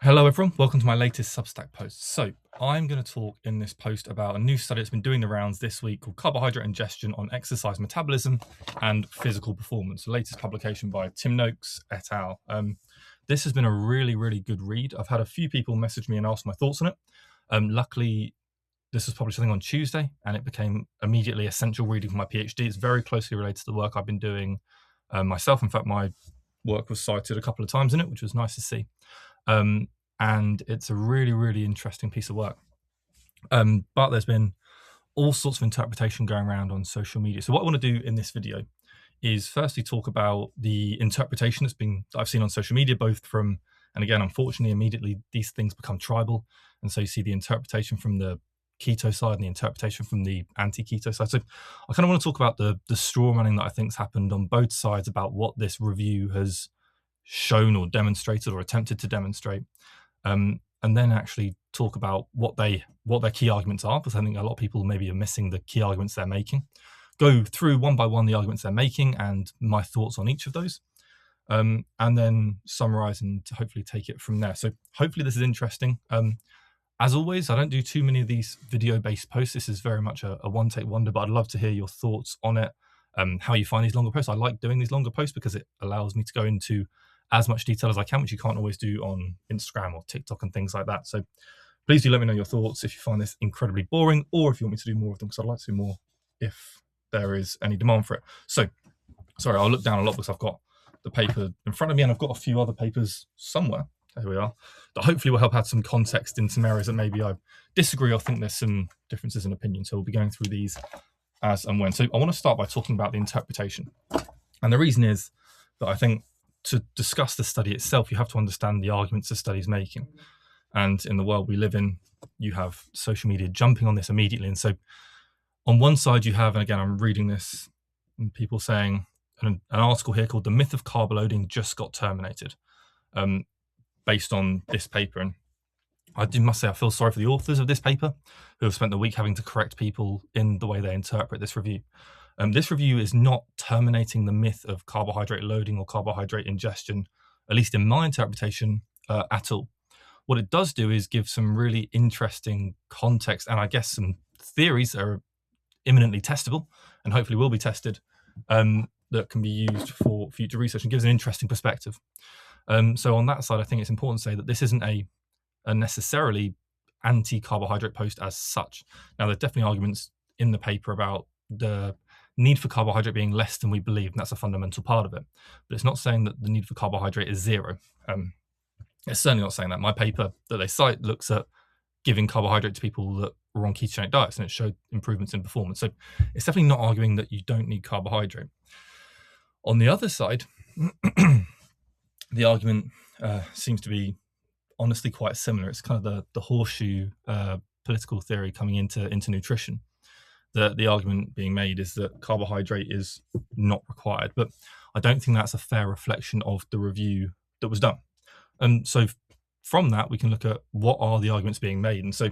Hello everyone, welcome to my latest Substack post. So I'm going to talk in this post about a new study that's been doing the rounds this week called Carbohydrate Ingestion on Exercise Metabolism and Physical Performance, the latest publication by Tim Noakes et al. This has been a really good read. I've had a few people message me and ask my thoughts on it. Luckily, this was published on Tuesday and it became immediately essential reading for my PhD. It's very closely related to the work I've been doing myself. In fact, my work was cited a couple of times in it, which was nice to see. And it's a really interesting piece of work. But there's been all sorts of interpretation going around on social media. So what I want to do in this video is firstly talk about the interpretation that I've seen on social media, both from, and again, unfortunately, immediately these things become tribal. And so you see the interpretation from the keto side and the interpretation from the anti-keto side. So I kind of want to talk about the straw manning that I think's happened on both sides about what this review has shown or demonstrated or attempted to demonstrate, and then actually talk about what their key arguments are, because I think a lot of people maybe are missing the key arguments they're making. Go through one by one the arguments they're making and my thoughts on each of those, and then summarize and hopefully take it from there. So hopefully this is interesting. As always, I don't do too many of these video-based posts. This is very much a one-take wonder, but I'd love to hear your thoughts on it, how you find these longer posts. I like doing these longer posts because it allows me to go into as much detail as I can, which you can't always do on Instagram or TikTok and things like that. So please do let me know your thoughts if you find this incredibly boring, or if you want me to do more of them, because I'd like to do more if there is any demand for it. So, sorry, I'll look down a lot because I've got the paper in front of me and I've got a few other papers somewhere. Here we are. That hopefully will help add some context in some areas that maybe I disagree or think there's some differences in opinion. So we'll be going through these as and when. So I want to start by talking about the interpretation. And the reason is that I think to discuss the study itself, you have to understand the arguments the study is making. And in the world we live in, you have social media jumping on this immediately. And so on one side you have, and again, I'm reading this, and people saying, an article here called "The Myth of Carb Loading Just Got Terminated," based on this paper. And I must say I feel sorry for the authors of this paper who have spent the week having to correct people in the way they interpret this review. This review is not terminating the myth of carbohydrate loading or carbohydrate ingestion, at least in my interpretation, at all. What it does do is give some really interesting context and I guess some theories that are imminently testable and hopefully will be tested, that can be used for future research and gives an interesting perspective. So on that side, I think it's important to say that this isn't a necessarily anti-carbohydrate post as such. Now, there's definitely arguments in the paper about the need for carbohydrate being less than we believe, and that's a fundamental part of it. But it's not saying that the need for carbohydrate is zero. It's certainly not saying that. My paper that they cite looks at giving carbohydrate to people that were on ketogenic diets, and it showed improvements in performance. So it's definitely not arguing that you don't need carbohydrate. On the other side, the argument seems to be honestly quite similar. It's kind of the horseshoe political theory coming into nutrition. The argument being made is that carbohydrate is not required, but I don't think that's a fair reflection of the review that was done. And so from that, we can look at what are the arguments being made. And so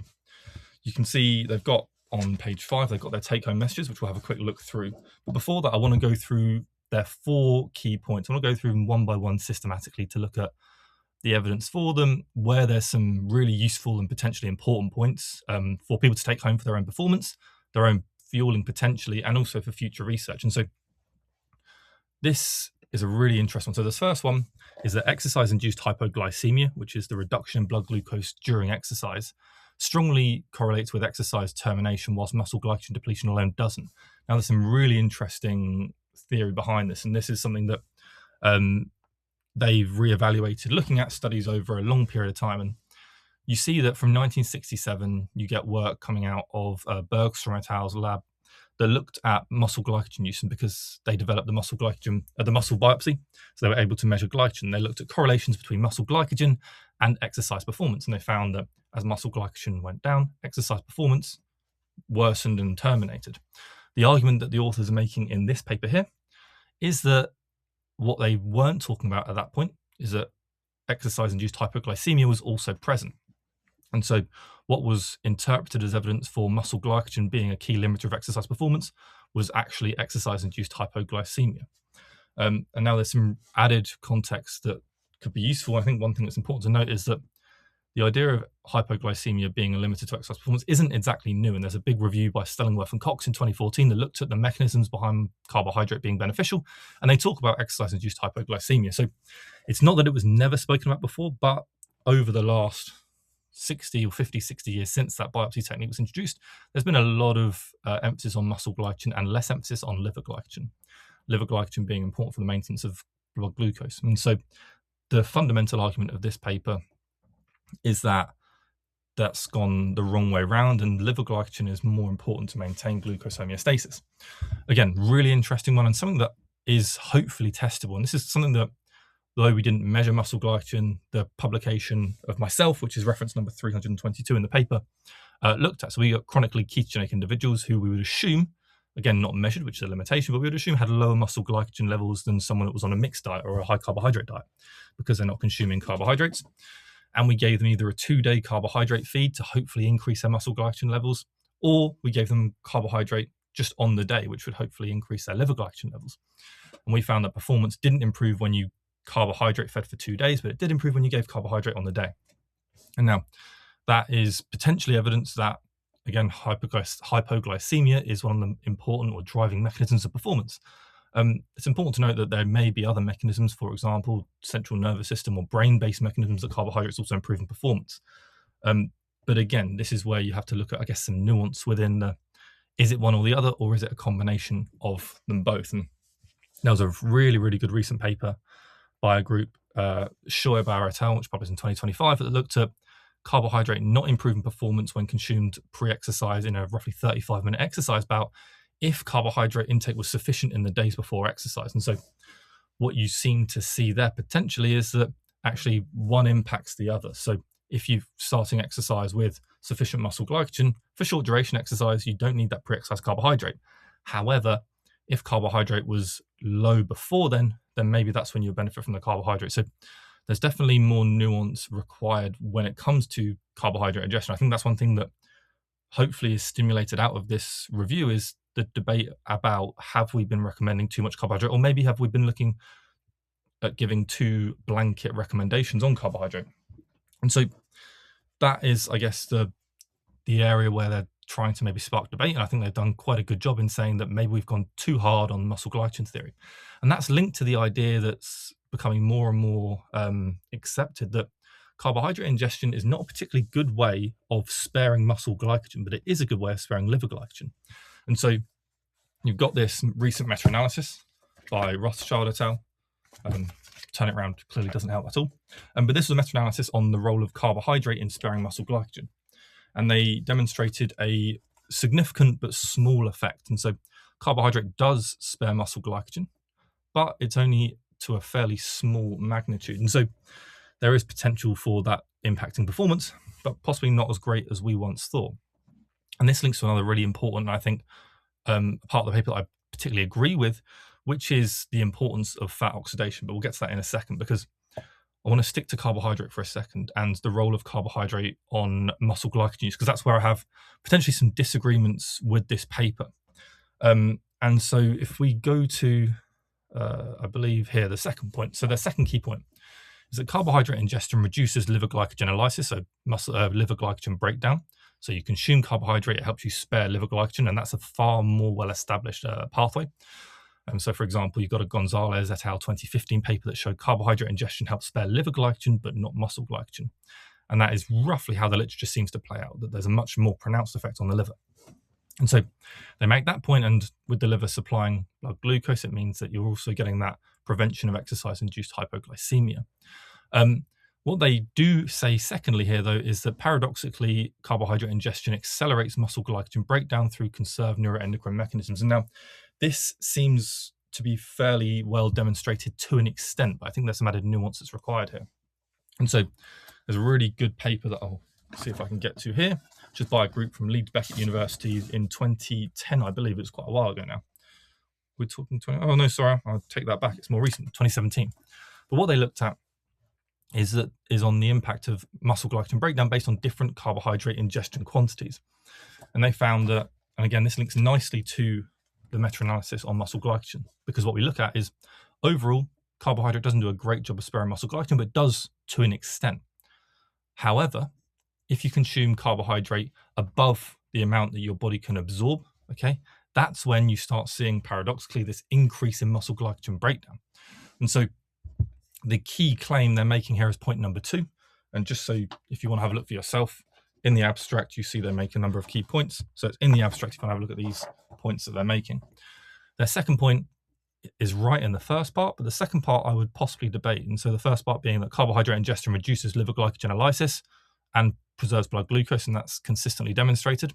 you can see they've got on page 5, they've got their take-home messages, which we'll have a quick look through. But before that, I want to go through their 4 key points. I want to go through them one by one systematically to look at the evidence for them, where there's some really useful and potentially important points for people to take home for their own performance, their own fueling potentially, and also for future research. And so this is a really interesting one. So this first one is that exercise-induced hypoglycemia, which is the reduction in blood glucose during exercise, strongly correlates with exercise termination, whilst muscle glycogen depletion alone doesn't. Now, there's some really interesting theory behind this, and this is something that they've reevaluated, looking at studies over a long period of time. And you see that from 1967, you get work coming out of Bergstrom et al.'s lab that looked at muscle glycogen use, and because they developed the muscle glycogen, the muscle biopsy, so they were able to measure glycogen. They looked at correlations between muscle glycogen and exercise performance, and they found that as muscle glycogen went down, exercise performance worsened and terminated. The argument that the authors are making in this paper here is that what they weren't talking about at that point is that exercise-induced hypoglycemia was also present. And so what was interpreted as evidence for muscle glycogen being a key limiter of exercise performance was actually exercise-induced hypoglycemia. And now there's some added context that could be useful. I think one thing that's important to note is that the idea of hypoglycemia being limited to exercise performance isn't exactly new, and there's a big review by Stellingworth and Cox in 2014 that looked at the mechanisms behind carbohydrate being beneficial, and they talk about exercise-induced hypoglycemia. So it's not that it was never spoken about before, but over the last 60 or 50, 60 years since that biopsy technique was introduced, there's been a lot of emphasis on muscle glycogen and less emphasis on liver glycogen being important for the maintenance of blood glucose. And so the fundamental argument of this paper is that that's gone the wrong way around, and liver glycogen is more important to maintain glucose homeostasis. Again, really interesting one, and something that is hopefully testable. And this is something that, though we didn't measure muscle glycogen, the publication of myself, which is reference number 322 in the paper, looked at. So we got chronically ketogenic individuals who we would assume, again, not measured, which is a limitation, but we would assume had lower muscle glycogen levels than someone that was on a mixed diet or a high carbohydrate diet, because they're not consuming carbohydrates. And we gave them either a 2-day carbohydrate feed to hopefully increase their muscle glycogen levels, or we gave them carbohydrate just on the day, which would hopefully increase their liver glycogen levels. And we found that performance didn't improve when you carbohydrate fed for 2 days, but it did improve when you gave carbohydrate on the day. And now that is potentially evidence that, again, hypoglycemia is one of the important or driving mechanisms of performance. It's important to note that there may be other mechanisms, for example, central nervous system or brain-based mechanisms that carbohydrates also improve in performance. But again, this is where you have to look at, I guess, some nuance within the, is it one or the other, or is it a combination of them both? And there was a really, really good recent paper by a group, Shoeber et al., which published in 2025, that looked at carbohydrate not improving performance when consumed pre-exercise in a roughly 35-minute exercise bout if carbohydrate intake was sufficient in the days before exercise. And so what you seem to see there potentially is that actually one impacts the other. So if you're starting exercise with sufficient muscle glycogen for short duration exercise, you don't need that pre-exercise carbohydrate. However, if carbohydrate was low before then maybe that's when you'll benefit from the carbohydrate. So there's definitely more nuance required when it comes to carbohydrate ingestion. I think that's one thing that hopefully is stimulated out of this review, is the debate about, have we been recommending too much carbohydrate, or maybe have we been looking at giving too blanket recommendations on carbohydrate? And so that is, I guess, the area where they're trying to maybe spark debate, and I think they've done quite a good job in saying that maybe we've gone too hard on muscle glycogen theory. And that's linked to the idea that's becoming more and more accepted, that carbohydrate ingestion is not a particularly good way of sparing muscle glycogen, but it is a good way of sparing liver glycogen. And so you've got this recent meta-analysis by Rothschild et al. Turn it around clearly doesn't help at all. But this was a meta-analysis on the role of carbohydrate in sparing muscle glycogen. And they demonstrated a significant but small effect. And so carbohydrate does spare muscle glycogen, but it's only to a fairly small magnitude. And so there is potential for that impacting performance, but possibly not as great as we once thought. And this links to another really important, I think, part of the paper that I particularly agree with, which is the importance of fat oxidation. But we'll get to that in a second, because I want to stick to carbohydrate for a second and the role of carbohydrate on muscle glycogen use, because that's where I have potentially some disagreements with this paper. And so if we go to, I believe here, the second point. So the second key point is that carbohydrate ingestion reduces liver glycogenolysis, so liver glycogen breakdown. So you consume carbohydrate, it helps you spare liver glycogen, and that's a far more well-established pathway. And so, for example, you've got a Gonzalez et al. 2015 paper that showed carbohydrate ingestion helps spare liver glycogen, but not muscle glycogen. And that is roughly how the literature seems to play out, that there's a much more pronounced effect on the liver. And so they make that point, and with the liver supplying blood glucose, it means that you're also getting that prevention of exercise-induced hypoglycemia. What they do say secondly here, though, is that paradoxically, carbohydrate ingestion accelerates muscle glycogen breakdown through conserved neuroendocrine mechanisms. And now, this seems to be fairly well demonstrated to an extent, but I think there's some added nuance that's required here. And so there's a really good paper that I'll see if I can get to here, which is by a group from Leeds Beckett University in 2010, I believe. It was quite a while ago now. We're talking 20, oh no, sorry, I'll take that back. It's more recent, 2017. But what they looked at is on the impact of muscle glycogen breakdown based on different carbohydrate ingestion quantities. And they found that, and again, this links nicely to the meta-analysis on muscle glycogen, because what we look at is overall carbohydrate doesn't do a great job of sparing muscle glycogen, but it does to an extent. However, if you consume carbohydrate above the amount that your body can absorb, okay, that's when you start seeing paradoxically this increase in muscle glycogen breakdown. And so the key claim they're making here is point number 2. And just so if you want to have a look for yourself, in the abstract, you see they make a number of key points. So it's in the abstract, if you want to have a look at these points that they're making. Their second point is right in the first part, but the second part I would possibly debate. And so the first part being that carbohydrate ingestion reduces liver glycogenolysis and preserves blood glucose, and that's consistently demonstrated.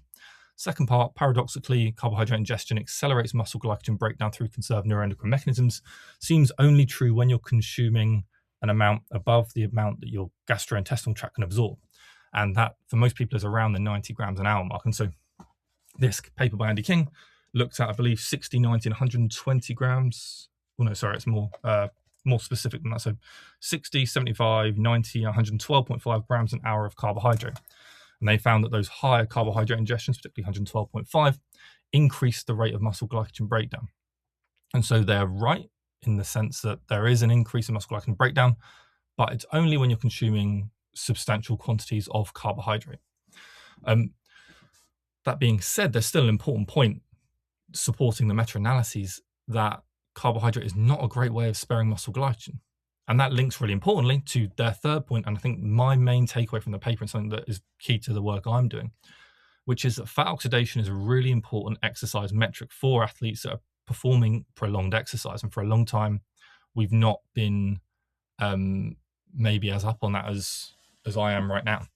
Second part, paradoxically, carbohydrate ingestion accelerates muscle glycogen breakdown through conserved neuroendocrine mechanisms, seems only true when you're consuming an amount above the amount that your gastrointestinal tract can absorb. And that, for most people, is around the 90 grams an hour mark. And so this paper by Andy King looked at, I believe, 60, 90, and 120 grams. Well, no, sorry, it's more specific than that. So 60, 75, 90, 112.5 grams an hour of carbohydrate. And they found that those higher carbohydrate ingestions, particularly 112.5, increased the rate of muscle glycogen breakdown. And so they're right in the sense that there is an increase in muscle glycogen breakdown, but it's only when you're consuming substantial quantities of carbohydrate. That being said, there's still an important point supporting the meta-analyses that carbohydrate is not a great way of sparing muscle glycogen. And that links really importantly to their third point, and I think my main takeaway from the paper and something that is key to the work I'm doing, which is that fat oxidation is a really important exercise metric for athletes that are performing prolonged exercise. And for a long time, we've not been maybe as up on that as I am right now.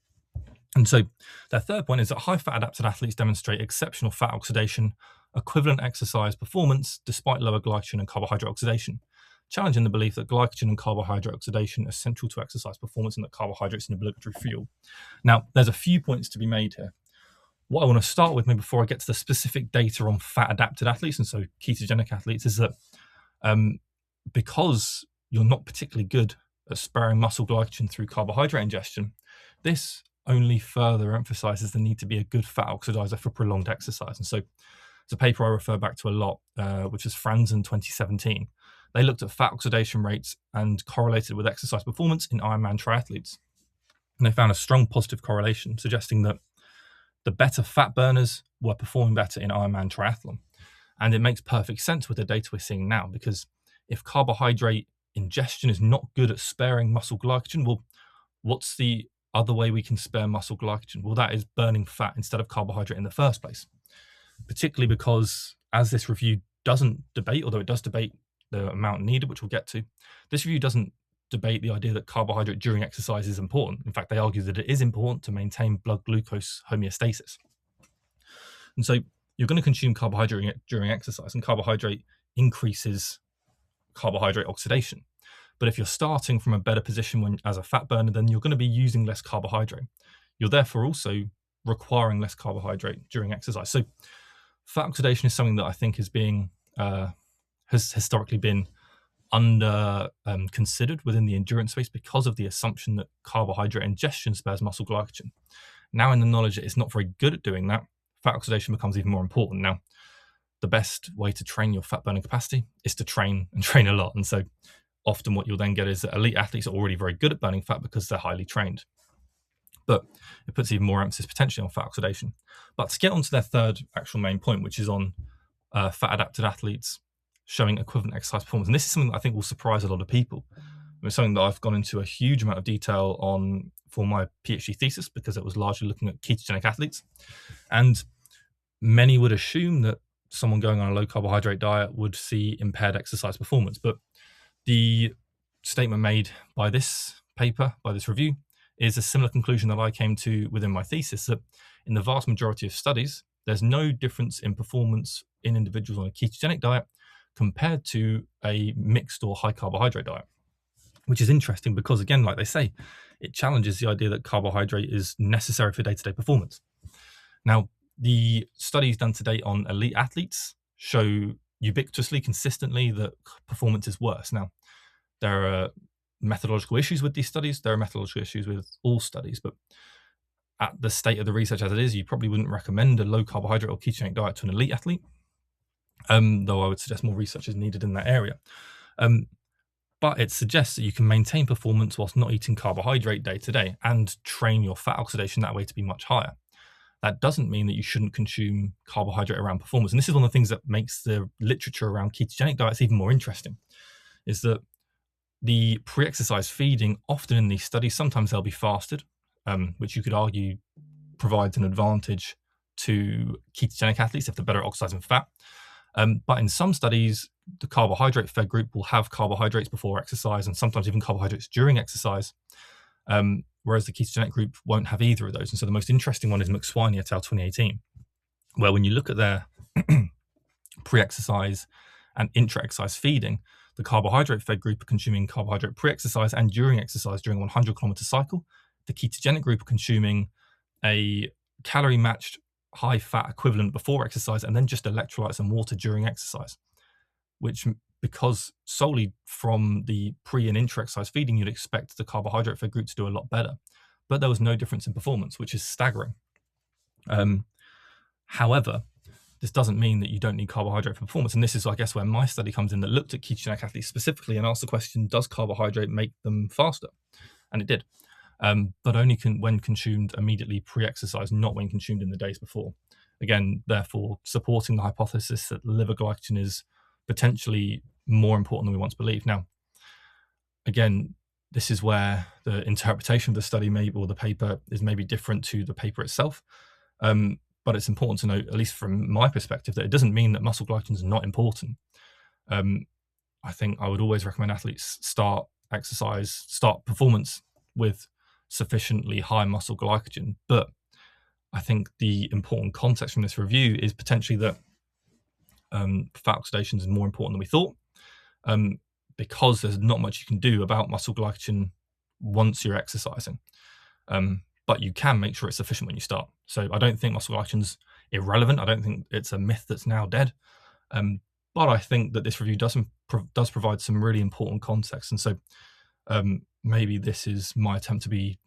And so their third point is that high fat adapted athletes demonstrate exceptional fat oxidation, equivalent exercise performance, despite lower glycogen and carbohydrate oxidation, challenging the belief that glycogen and carbohydrate oxidation are central to exercise performance and that carbohydrates are an obligatory fuel. Now, there's a few points to be made here. What I want to start with, maybe before I get to the specific data on fat adapted athletes, and so ketogenic athletes, is that because you're not particularly good at sparing muscle glycogen through carbohydrate ingestion, this only further emphasizes the need to be a good fat oxidizer for prolonged exercise. And so it's a paper I refer back to a lot, which is Franzen 2017. They looked at fat oxidation rates and correlated with exercise performance in Ironman triathletes. And they found a strong positive correlation, suggesting that the better fat burners were performing better in Ironman triathlon. And it makes perfect sense with the data we're seeing now, because if carbohydrate ingestion is not good at sparing muscle glycogen, well, what's the other way we can spare muscle glycogen? Well, that is burning fat instead of carbohydrate in the first place. Particularly because, as this review doesn't debate, although it does debate the amount needed, which we'll get to, this review doesn't debate the idea that carbohydrate during exercise is important. In fact, they argue that it is important to maintain blood glucose homeostasis. And so you're going to consume carbohydrate during exercise, and carbohydrate increases carbohydrate oxidation. But if you're starting from a better position as a fat burner, then you're going to be using less carbohydrate. You're therefore also requiring less carbohydrate during exercise. So fat oxidation is something that I think is has historically been under considered within the endurance space because of the assumption that carbohydrate ingestion spares muscle glycogen. Now, in the knowledge that it's not very good at doing that, fat oxidation becomes even more important. Now, the best way to train your fat burning capacity is to train a lot. And so often what you'll then get is that elite athletes are already very good at burning fat because they're highly trained. But it puts even more emphasis potentially on fat oxidation. But to get onto their third actual main point, which is on fat adapted athletes showing equivalent exercise performance. And this is something that I think will surprise a lot of people. It's something that I've gone into a huge amount of detail on for my PhD thesis, because it was largely looking at ketogenic athletes. And many would assume that someone going on a low carbohydrate diet would see impaired exercise performance. But the statement made by this paper, by this review, is a similar conclusion that I came to within my thesis, that in the vast majority of studies, there's no difference in performance in individuals on a ketogenic diet compared to a mixed or high carbohydrate diet, which is interesting because, again, like they say, it challenges the idea that carbohydrate is necessary for day-to-day performance. Now, the studies done to date on elite athletes show ubiquitously, consistently, that performance is worse. Now, there are methodological issues with these studies. There are methodological issues with all studies, but at the state of the research as it is, you probably wouldn't recommend a low carbohydrate or ketogenic diet to an elite athlete, though I would suggest more research is needed in that area. but it suggests that you can maintain performance whilst not eating carbohydrate day to day and train your fat oxidation that way to be much higher. That doesn't mean that you shouldn't consume carbohydrate around performance. And this is one of the things that makes the literature around ketogenic diets even more interesting, is that the pre-exercise feeding, often in these studies, sometimes they'll be fasted, which you could argue provides an advantage to ketogenic athletes if they're better at oxidizing fat. But in some studies, the carbohydrate-fed group will have carbohydrates before exercise and sometimes even carbohydrates during exercise, whereas the ketogenic group won't have either of those. And so the most interesting one is McSwiney et al. 2018, where when you look at their pre-exercise and intra-exercise feeding, the carbohydrate-fed group are consuming carbohydrate pre-exercise and during exercise during a 100-kilometer cycle. The ketogenic group are consuming a calorie-matched high-fat equivalent before exercise and then just electrolytes and water during exercise, which, because solely from the pre and intra-exercise feeding, you'd expect the carbohydrate-fed group to do a lot better. But there was no difference in performance, which is staggering. However, this doesn't mean that you don't need carbohydrate for performance. And this is, I guess, where my study comes in that looked at ketogenic athletes specifically and asked the question, does carbohydrate make them faster? And it did. But only when consumed immediately pre-exercise, not when consumed in the days before. Again, therefore, supporting the hypothesis that liver glycogen is potentially more important than we once believed. Now, again, this is where the interpretation of the study or the paper is maybe different to the paper itself. But it's important to note, at least from my perspective, that it doesn't mean that muscle glycogen is not important. I think I would always recommend athletes start performance with sufficiently high muscle glycogen. But I think the important context from this review is potentially that fat oxidation is more important than we thought, because there's not much you can do about muscle glycogen once you're exercising. But you can make sure it's sufficient when you start. So I don't think muscle glycogen's irrelevant. I don't think it's a myth that's now dead. But I think that this review does provide some really important context. And so maybe this is my attempt to be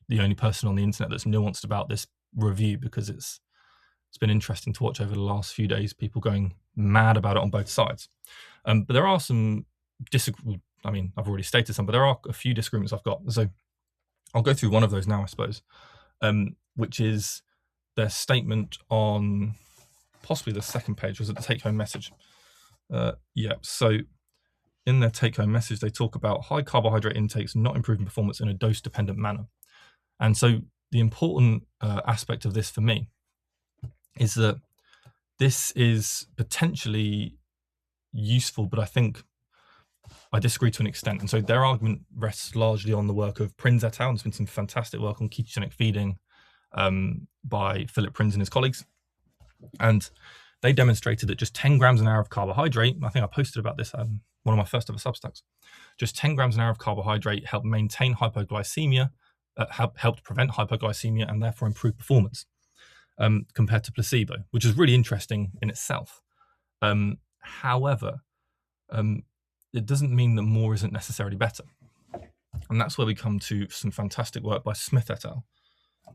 the only person on the internet that's nuanced about this review, because it's been interesting to watch over the last few days, people going mad about it on both sides. But there are some I've already stated some, but there are a few disagreements I've got. So I'll go through one of those now, I suppose, which is their statement on possibly the second page. Was it the take-home message? So in their take-home message, they talk about high carbohydrate intakes not improving performance in a dose-dependent manner. And so the important aspect of this for me is that this is potentially useful, but I think I disagree to an extent. And so their argument rests largely on the work of Prinz et al. There's been some fantastic work on ketogenic feeding by Philip Prinz and his colleagues. And they demonstrated that just 10 grams an hour of carbohydrate, I think I posted about this one of my first ever Substacks, just 10 grams an hour of carbohydrate helped maintain hypoglycemia, helped prevent hypoglycemia, and therefore improve performance compared to placebo, which is really interesting in itself. However, it doesn't mean that more isn't necessarily better. And that's where we come to some fantastic work by Smith et al.,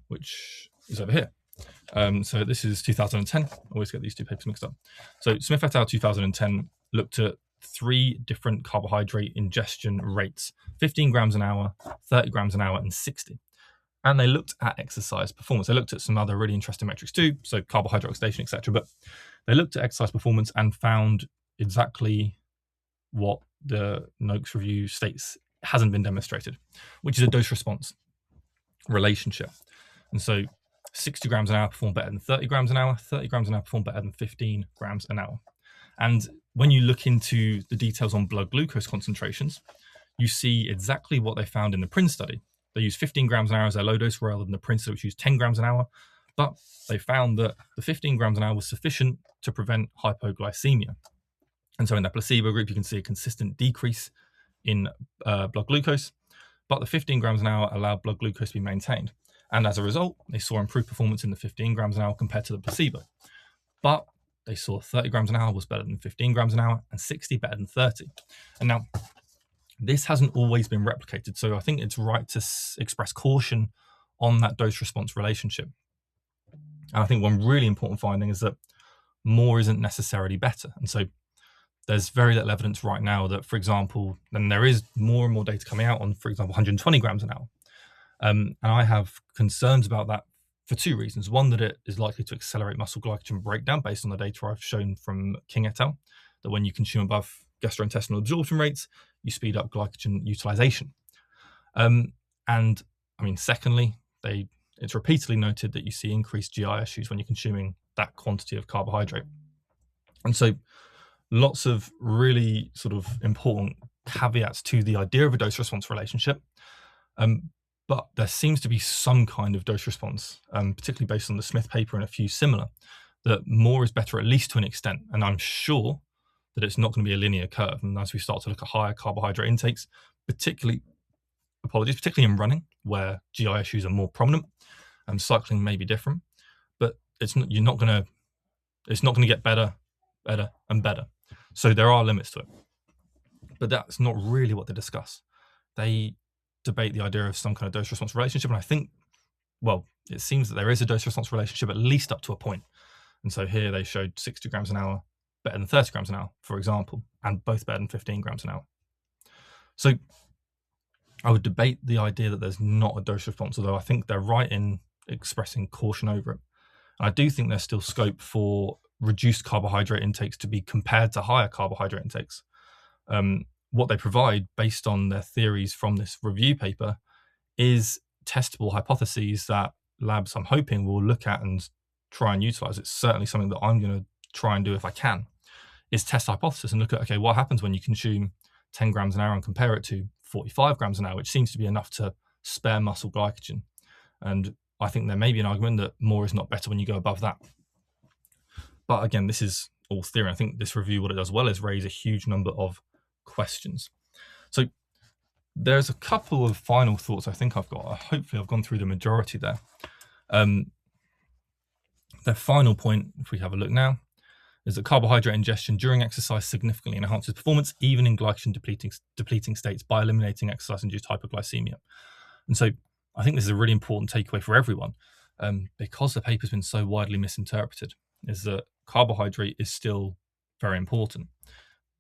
which is over here. So this is 2010. I always get these two papers mixed up. So Smith et al. 2010 looked at 3 different carbohydrate ingestion rates: 15 grams an hour, 30 grams an hour, and 60. And they looked at exercise performance. They looked at some other really interesting metrics too, so carbohydrate oxidation, etc. But they looked at exercise performance and found exactly what the Noakes review states hasn't been demonstrated, which is a dose-response relationship. And so 60 grams an hour performed better than 30 grams an hour, 30 grams an hour performed better than 15 grams an hour. And when you look into the details on blood glucose concentrations, you see exactly what they found in the Prinz study. They used 15 grams an hour as their low dose rather than the Prinz study, which used 10 grams an hour. But they found that the 15 grams an hour was sufficient to prevent hypoglycemia. And so in that placebo group, you can see a consistent decrease in blood glucose, but the 15 grams an hour allowed blood glucose to be maintained. And as a result, they saw improved performance in the 15 grams an hour compared to the placebo. But they saw 30 grams an hour was better than 15 grams an hour and 60 better than 30. And now, this hasn't always been replicated. So I think it's right to express caution on that dose-response relationship. And I think one really important finding is that more isn't necessarily better. And so there's very little evidence right now that, for example, and there is more and more data coming out on, for example, 120 grams an hour. And I have concerns about that for two reasons. One, that it is likely to accelerate muscle glycogen breakdown based on the data I've shown from King et al., that when you consume above gastrointestinal absorption rates, you speed up glycogen utilization. And I mean, secondly, it's repeatedly noted that you see increased GI issues when you're consuming that quantity of carbohydrate. And so lots of really sort of important caveats to the idea of a dose-response relationship. But there seems to be some kind of dose response, particularly based on the Smith paper and a few similar, that more is better, at least to an extent. And I'm sure that it's not going to be a linear curve. And as we start to look at higher carbohydrate intakes, particularly in running, where GI issues are more prominent, and cycling may be different, but it's not going to get better and better. So there are limits to it. But that's not really what they discuss. They debate the idea of some kind of dose-response relationship, and I think, well, it seems that there is a dose-response relationship at least up to a point. And so here they showed 60 grams an hour better than 30 grams an hour, for example, and both better than 15 grams an hour. So I would debate the idea that there's not a dose response, although I think they're right in expressing caution over it. And I do think there's still scope for reduced carbohydrate intakes to be compared to higher carbohydrate intakes. What they provide, based on their theories from this review paper, is testable hypotheses that labs, I'm hoping, will look at and try and utilize. It's certainly something that I'm going to try and do if I can, is test hypothesis and look at, okay, what happens when you consume 10 grams an hour and compare it to 45 grams an hour, which seems to be enough to spare muscle glycogen. And I think there may be an argument that more is not better when you go above that. But again, this is all theory. I think this review, what it does well is raise a huge number of questions. So there's a couple of final thoughts I think I've got. Hopefully I've gone through the majority there. The final point, if we have a look now, is that carbohydrate ingestion during exercise significantly enhances performance, even in glycogen depleting states, by eliminating exercise-induced hypoglycemia. And so I think this is a really important takeaway for everyone, because the paper's been so widely misinterpreted, is that carbohydrate is still very important.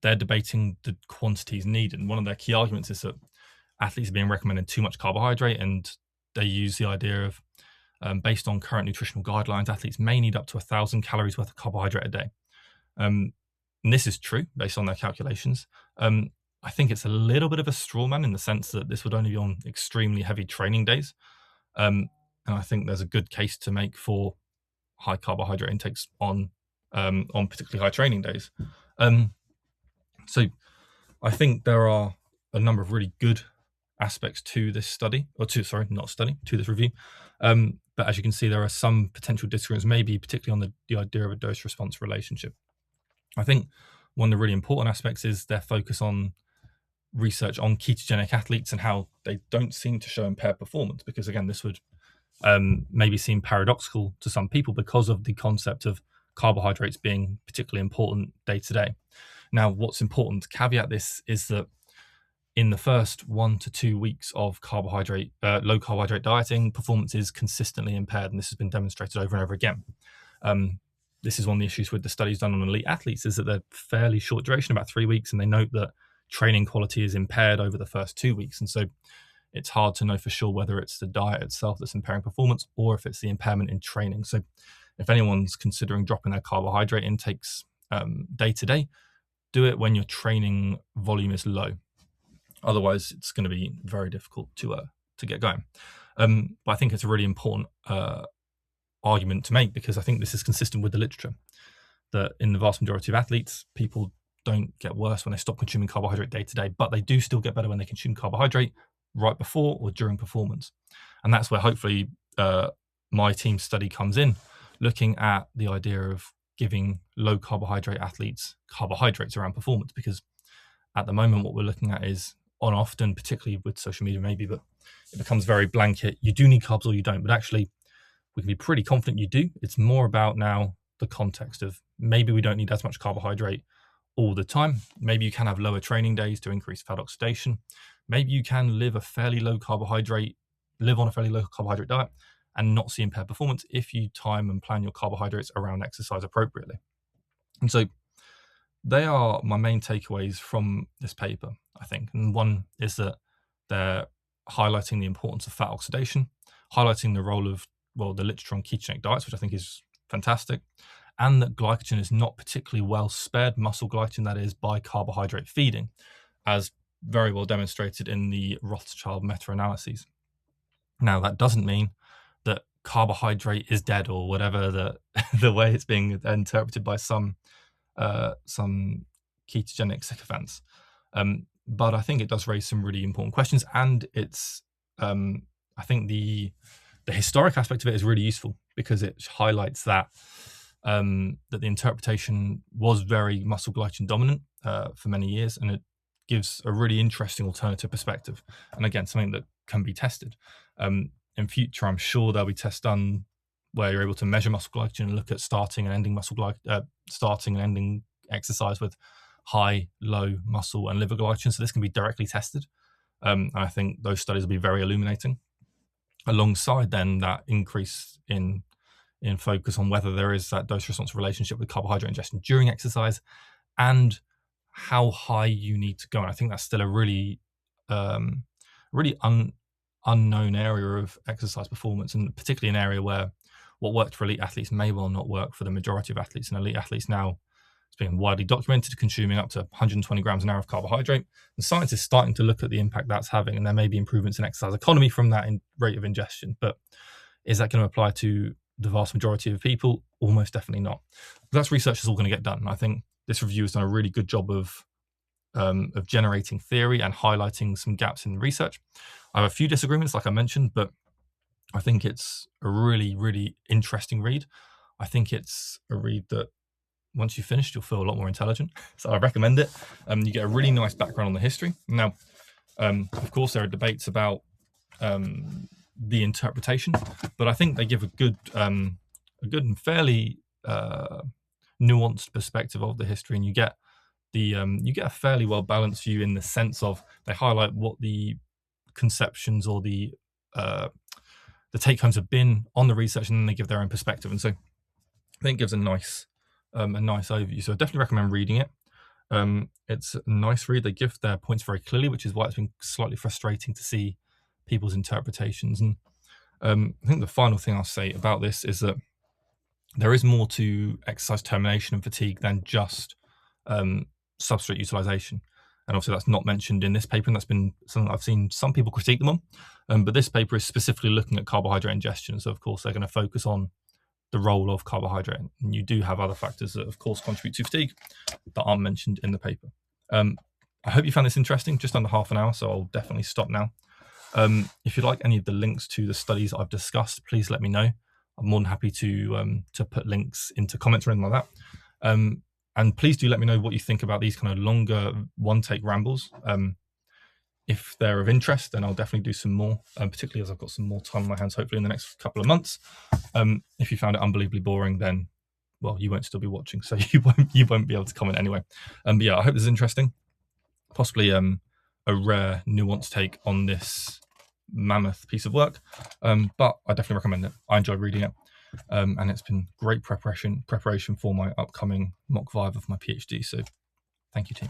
They're debating the quantities needed. And one of their key arguments is that athletes are being recommended too much carbohydrate, and they use the idea of, based on current nutritional guidelines, athletes may need up to 1,000 calories worth of carbohydrate a day. And this is true based on their calculations. I think it's a little bit of a straw man in the sense that this would only be on extremely heavy training days. And I think there's a good case to make for high carbohydrate intakes on particularly high training days. So I think there are a number of really good aspects to this study, to this review. But as you can see, there are some potential disagreements, maybe particularly on the idea of a dose-response relationship. I think one of the really important aspects is their focus on research on ketogenic athletes and how they don't seem to show impaired performance, because again, this would maybe seem paradoxical to some people because of the concept of carbohydrates being particularly important day to day. Now, what's important to caveat this is that in the first 1 to 2 weeks of low carbohydrate dieting, performance is consistently impaired, and this has been demonstrated over and over again. This is one of the issues with the studies done on elite athletes, is that they're fairly short duration, about 3 weeks, and they note that training quality is impaired over the first 2 weeks. And so it's hard to know for sure whether it's the diet itself that's impairing performance or if it's the impairment in training. So if anyone's considering dropping their carbohydrate intakes day to day, do it when your training volume is low. Otherwise, it's going to be very difficult to get going. But I think it's a really important argument to make, because I think this is consistent with the literature, that in the vast majority of athletes, people don't get worse when they stop consuming carbohydrate day to day, but they do still get better when they consume carbohydrate right before or during performance. And that's where hopefully my team's study comes in, looking at the idea of giving low carbohydrate athletes carbohydrates around performance, because at the moment what we're looking at is, on often, particularly with social media maybe, but it becomes very blanket. You do need carbs or you don't, but actually we can be pretty confident you do. It's more about now the context of maybe we don't need as much carbohydrate all the time. Maybe you can have lower training days to increase fat oxidation. Maybe you can live on a fairly low carbohydrate diet and not see impaired performance if you time and plan your carbohydrates around exercise appropriately. And so they are my main takeaways from this paper, I think. And one is that they're highlighting the importance of fat oxidation, highlighting the role of, well, the literature on ketogenic diets, which I think is fantastic, and that glycogen is not particularly well spared, muscle glycogen that is, by carbohydrate feeding, as very well demonstrated in the Rothschild meta-analyses. Now, that doesn't mean that carbohydrate is dead or whatever the way it's being interpreted by some ketogenic sycophants. But I think it does raise some really important questions, and it's I think the historic aspect of it is really useful because it highlights that that the interpretation was very muscle glycogen dominant for many years, and it gives a really interesting alternative perspective, and again, something that can be tested. In future, I'm sure there'll be tests done where you're able to measure muscle glycogen and look at starting and ending exercise with high, low muscle and liver glycogen. So this can be directly tested. And I think those studies will be very illuminating. Alongside then that increase in focus on whether there is that dose-response relationship with carbohydrate ingestion during exercise and how high you need to go. And I think that's still a really, unknown area of exercise performance, and particularly an area where what worked for elite athletes may well not work for the majority of athletes. And elite athletes now, it's been widely documented, consuming up to 120 grams an hour of carbohydrate. And science is starting to look at the impact that's having, and there may be improvements in exercise economy from that rate of ingestion. But is that going to apply to the vast majority of people? Almost definitely not. But that's research that's all going to get done. And I think this review has done a really good job of generating theory and highlighting some gaps in research. I have a few disagreements, like I mentioned, but I think it's a really, really interesting read. I think it's a read that once you've finished, you'll feel a lot more intelligent. So I recommend it. You get a really nice background on the history. Now, of course, there are debates about the interpretation, but I think they give a good and fairly nuanced perspective of the history, and you get a fairly well balanced view in the sense of they highlight what the conceptions or the take homes have been on the research, and then they give their own perspective. And so I think it gives a nice overview. So I definitely recommend reading it. It's a nice read. They give their points very clearly, which is why it's been slightly frustrating to see people's interpretations. And I think the final thing I'll say about this is that there is more to exercise termination and fatigue than just substrate utilization. And obviously that's not mentioned in this paper, and that's been something I've seen some people critique them on. But this paper is specifically looking at carbohydrate ingestion. So of course they're going to focus on the role of carbohydrate. And you do have other factors that of course contribute to fatigue that aren't mentioned in the paper. I hope you found this interesting, just under half an hour, so I'll definitely stop now. If you'd like any of the links to the studies I've discussed, please let me know. I'm more than happy to put links into comments or anything like that. And please do let me know what you think about these kind of longer one-take rambles. If they're of interest, then I'll definitely do some more, particularly as I've got some more time on my hands, hopefully in the next couple of months. If you found it unbelievably boring, then, well, you won't still be watching, so you won't be able to comment anyway. But yeah, I hope this is interesting. Possibly a rare, nuanced take on this mammoth piece of work, but I definitely recommend it. I enjoyed reading it. And it's been great preparation for my upcoming mock viva of my PhD. So thank you, team.